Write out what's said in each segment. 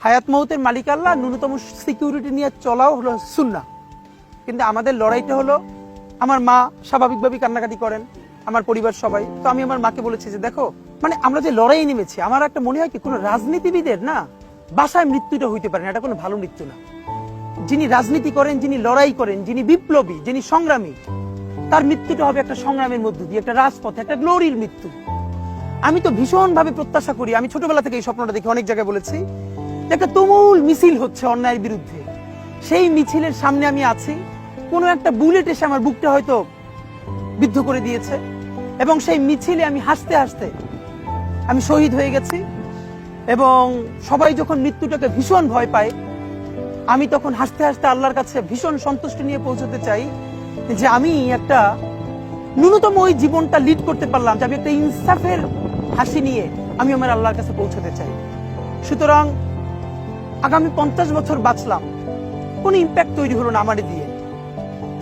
হায়াত মৌতের মালিক আল্লাহ, ন্যূনতম সিকিউরিটি নিয়ে চলাও হলো সুন্নাহ। কিন্তু আমাদের লড়াইটা হলো, আমার মা স্বাভাবিকভাবেই কান্নাকাটি করেন, আমার পরিবার সবাই। তো আমি আমার মাকে বলেছি যে দেখো, মানে আমরা যে লড়াই নেমেছি, আমার একটা মনে হয় কি, কোনো রাজনীতিবিদের না বাসায় মৃত্যুটা হইতে পারে না, এটা কোনো ভালো মৃত্যু না। যিনি রাজনীতি করেন, যিনি লড়াই করেন, যিনি বিপ্লবী, যিনি সংগ্রামী, তার মৃত্যুটা হবে একটা সংগ্রামের মধ্য দিয়ে, একটা রাজপথে, একটা গ্লোরির মৃত্যু। আমি তো ভীষণ ভাবে প্রত্যাশা করি, আমি ছোটবেলা থেকে এই স্বপ্নটা দেখি, অনেক জায়গায় বলেছি, একটা তুমুল মিছিল হচ্ছে অন্যায়ের বিরুদ্ধে, সেই মিছিলের সামনে আমি আছি, কোনো একটা বুলেট এসে আমার বুকটা হয়তো বিদ্ধ করে দিয়েছে, এবং সেই মিছিলে আমি হাসতে হাসতে আমি শহীদ হয়ে গেছি। এবং সবাই যখন মৃত্যুটাকে ভীষণ ভয় পায়, আমি তখন হাসতে হাসতে আল্লাহর কাছে ভীষণ সন্তুষ্টি নিয়ে পৌঁছতে চাই যে আমি একটা ন্যূনতম ওই জীবনটা লিড করতে পারলাম, যে আমি একটা ইনসাফের হাসি নিয়ে আমি আমার আল্লাহর কাছে পৌঁছতে চাই। সুতরাং আগামী 50 বছর বাঁচলাম, কোন ইম্প্যাক্ট তৈরি হলো না আমার দিয়ে,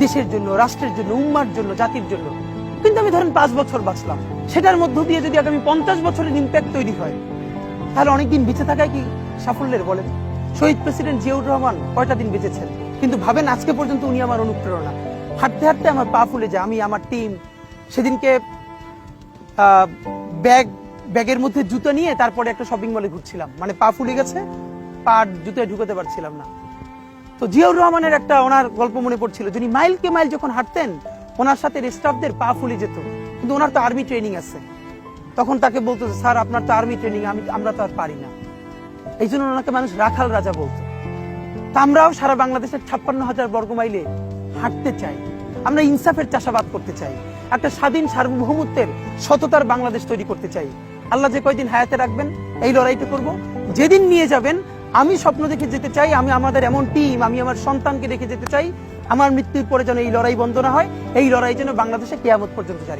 দেশের জন্য, রাষ্ট্রের জন্য, উম্মার জন্য, জাতির জন্য। কিন্তু আমি ধরেন 5 বছর বাঁচলাম, সেটার মধ্য দিয়ে যদি আগামী 50 বছরের ইম্প্যাক্ট তৈরি হয়, তাহলে অনেকদিন বেঁচে থাকায় কি সাফল্যের বলেন? শহীদ প্রেসিডেন্ট জিয়াউর রহমান কয়টা দিন বেঁচেছেন, কিন্তু ভাবেন আজকে পর্যন্ত উনি আমার অনুপ্রেরণা। হাঁটতে হাঁটতে আমার পা ফুলে যায়। আমি, আমার টিম সেদিনকে ব্যাগের মধ্যে জুতো নিয়ে তারপরে একটা শপিং মলে ঘুরছিলাম, মানে পা ফুলে গেছে, পা জুতোয় ঢুকাতে পারছিলাম না। তো জিয়াউর রহমানের একটা ওনার গল্প মনে পড়ছিল, যিনি মাইলকে মাইল যখন হাঁটতেন, ওনার সাথে স্টাফদের পা ফুলে যেত, কিন্তু ওনার তো আর্মি ট্রেনিং আছে। তখন তাকে বলতো, স্যার আপনার তো আর্মি ট্রেনিং, আমরা তো আর পারি না। এই জন্য ওনাকে মানুষ রাখাল রাজা বলতো। তা আমরাও সারা বাংলাদেশের 56,000 বর্গ মাইলে হাঁটতে চাই, আমরা ইনসাফের চাষাবাদ করতে চাই, একটা স্বাধীন সার্বভৌমত্বের সততার বাংলাদেশ তৈরি করতে চাই। আল্লাহ যে কয়দিন হায়াতে রাখবেন, এই লড়াইটা করব। যেদিন নিয়ে যাবেন, আমি স্বপ্ন দেখে যেতে চাই, আমি আমাদের এমন টিম, আমি আমার সন্তানকে রেখে যেতে চাই, আমার মৃত্যুর পরে যেন এই লড়াই বন্ধ না হয়, এই লড়াই যেন বাংলাদেশে কিয়ামত পর্যন্ত জারি।